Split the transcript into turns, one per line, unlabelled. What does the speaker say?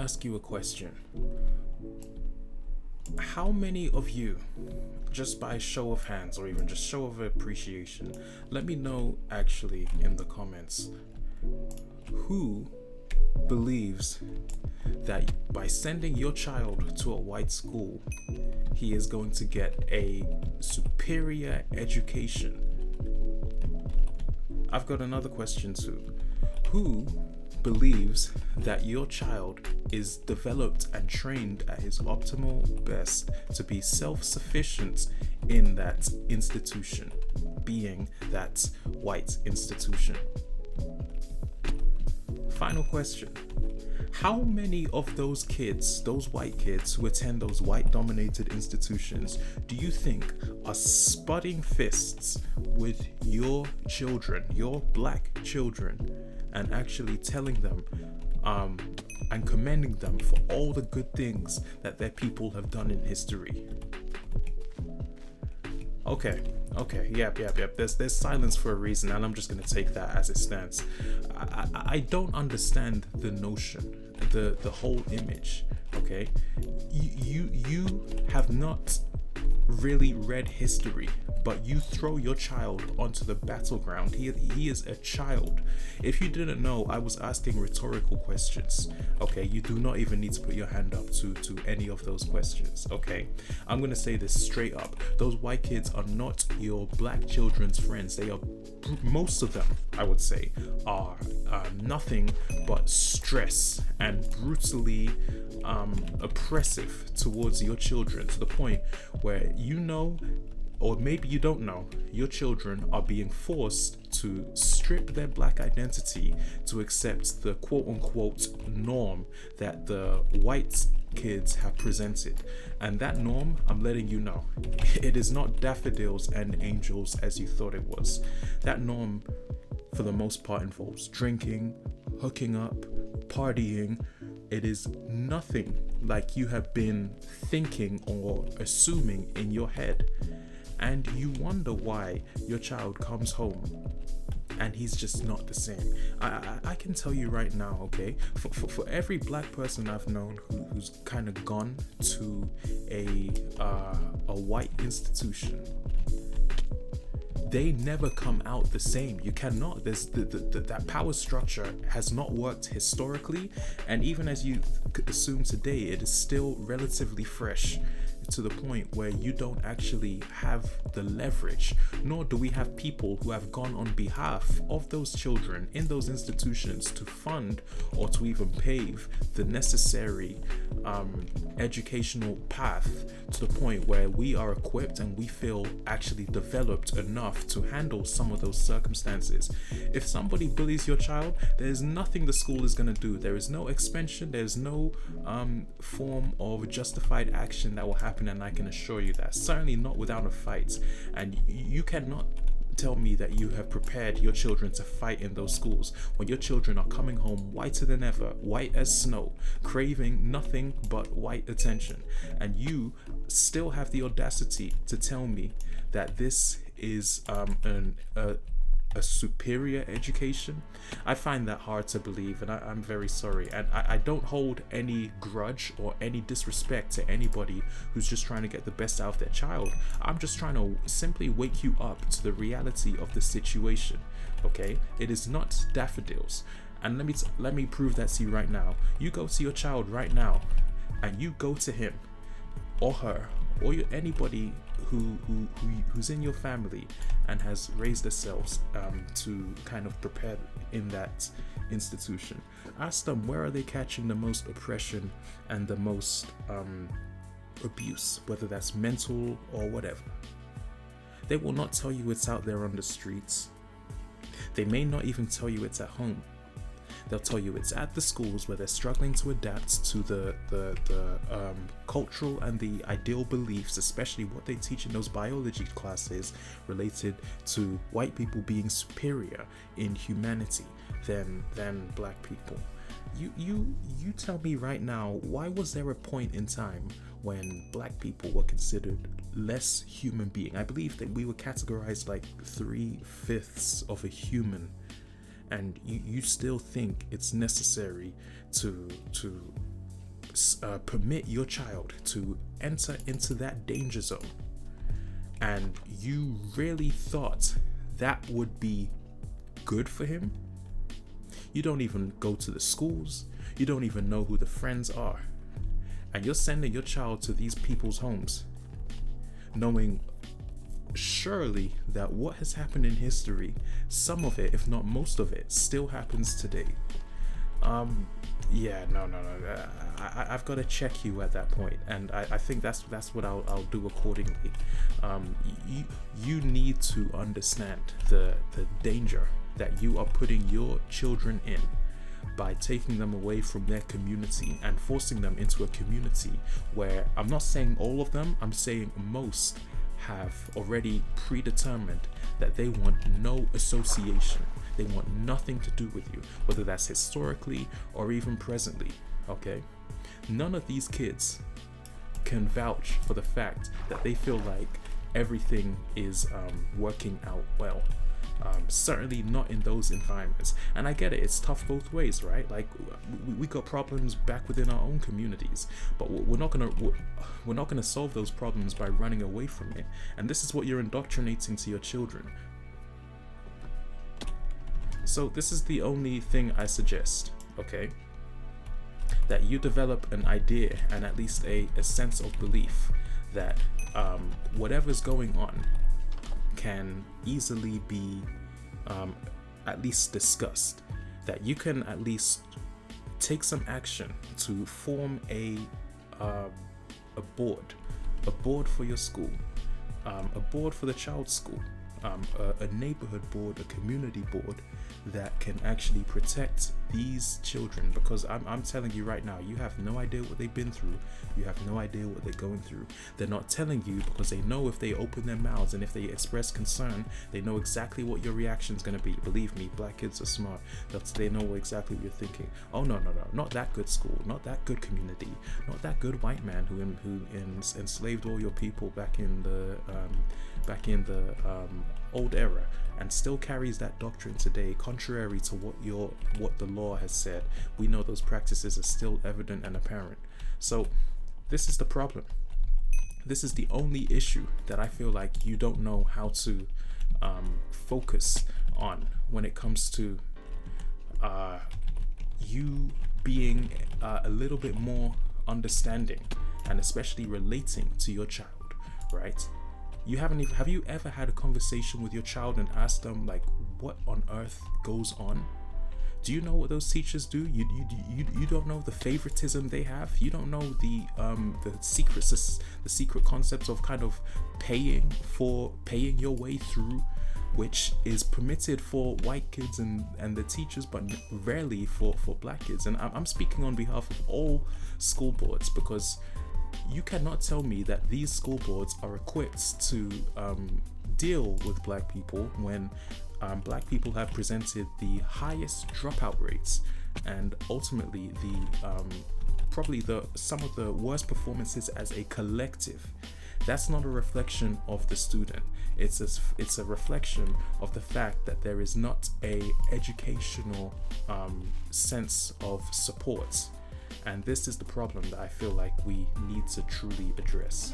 ask you a question. How many of you, just by show of hands or even just show of appreciation, let me know actually in the comments, who believes that by sending your child to a white school, he is going to get a superior education? I've got another question too. Who believes that your child is developed and trained at his optimal best to be self-sufficient in that institution, being that white institution? Final question. How many of those kids, those white kids who attend those white dominated institutions, do you think are spudding fists with your children, your black children, and actually telling them and commending them for all the good things that their people have done in history? Okay, yep. There's silence for a reason, and I'm just gonna take that as it stands. I don't understand the notion, the whole image. Okay, you have not really read history, but you throw your child onto the battleground. He is a child. If you didn't know, I was asking rhetorical questions. Okay, you do not even need to put your hand up to any of those questions. Okay, I'm gonna say this straight up. Those white kids are not your black children's friends. They are, most of them, I would say, are nothing but stress and brutally oppressive towards your children, to the point where you know, or maybe you don't know, your children are being forced to strip their black identity to accept the quote-unquote norm that the white kids have presented. And that norm, I'm letting you know, it is not daffodils and angels as you thought it was. That norm, for the most part, involves drinking, hooking up, partying. It is nothing like you have been thinking or assuming in your head. And you wonder why your child comes home and he's just not the same. I can tell you right now, okay, for every black person I've known who's kind of gone to a white institution, they never come out the same. You cannot. There's that power structure has not worked historically, and even as you assume today, it is still relatively fresh, to the point where you don't actually have the leverage, nor do we have people who have gone on behalf of those children in those institutions to fund or to even pave the necessary educational path, to the point where we are equipped and we feel actually developed enough to handle some of those circumstances. If somebody bullies your child, there's nothing the school is going to do. There is no expansion, there's no form of justified action that will happen, and I can assure you that, certainly not without a fight. And you cannot tell me that you have prepared your children to fight in those schools when your children are coming home whiter than ever, white as snow, craving nothing but white attention, and you still have the audacity to tell me that this is a superior education. I find that hard to believe, and I'm very sorry. And I don't hold any grudge or any disrespect to anybody who's just trying to get the best out of their child. I'm just trying to simply wake you up to the reality of the situation. Okay, it is not daffodils, and let me prove that to you right now. You go to your child right now, and you go to him or her or anybody who's in your family and has raised themselves to kind of prepare in that institution. Ask them, where are they catching the most oppression and the most abuse, whether that's mental or whatever. They will not tell you it's out there on the streets. They may not even tell you it's at home. They'll tell you it's at the schools where they're struggling to adapt to the cultural and the ideal beliefs, especially what they teach in those biology classes related to white people being superior in humanity than black people. You tell me right now, why was there a point in time when black people were considered less human being? I believe that we were categorized like 3/5 of a human, and you still think it's necessary to permit your child to enter into that danger zone, and you really thought that would be good for him, you don't even go to the schools, you don't even know who the friends are, and you're sending your child to these people's homes, knowing surely that what has happened in history, some of it, if not most of it, still happens today. No. I've got to check you at that point, and I think that's what I'll do accordingly. You need to understand the danger that you are putting your children in by taking them away from their community and forcing them into a community where, I'm not saying all of them, I'm saying most have already predetermined that they want no association. They want nothing to do with you, whether that's historically or even presently, okay? None of these kids can vouch for the fact that they feel like everything is working out well. Certainly not in those environments. And I get it, it's tough both ways, right? Like we got problems back within our own communities, but we're not gonna solve those problems by running away from it. And this is what you're indoctrinating to your children. So this is the only thing I suggest, okay? That you develop an idea and at least a sense of belief that whatever's going on can easily be at least discussed. That you can at least take some action to form a board for your school, a board for the child's school, a neighborhood board, a community board that can actually protect these children, because I'm telling you right now, you have no idea what they've been through. You have no idea what they're going through. They're not telling you because they know if they open their mouths and if they express concern, they know exactly what your reaction is going to be. Believe me, black kids are smart. They know exactly what you're thinking. Oh no, not that good school, not that good community, not that good white man who enslaved all your people back in the old era, and still carries that doctrine today, contrary to what the law has said. We know those practices are still evident and apparent. So this is the problem. This is the only issue that I feel like you don't know how to focus on when it comes to you being a little bit more understanding and especially relating to your child, right? Have you ever had a conversation with your child and asked them like, what on earth goes on? Do you know what those teachers do? You don't know the favoritism they have. You don't know the secret concepts of kind of paying your way through, which is permitted for white kids and the teachers, but rarely for black kids. And I'm speaking on behalf of all school boards, because you cannot tell me that these school boards are equipped to deal with black people when black people have presented the highest dropout rates and ultimately some of the worst performances as a collective. That's not a reflection of the student. It's a reflection of the fact that there is not a educational sense of support. And this is the problem that I feel like we need to truly address.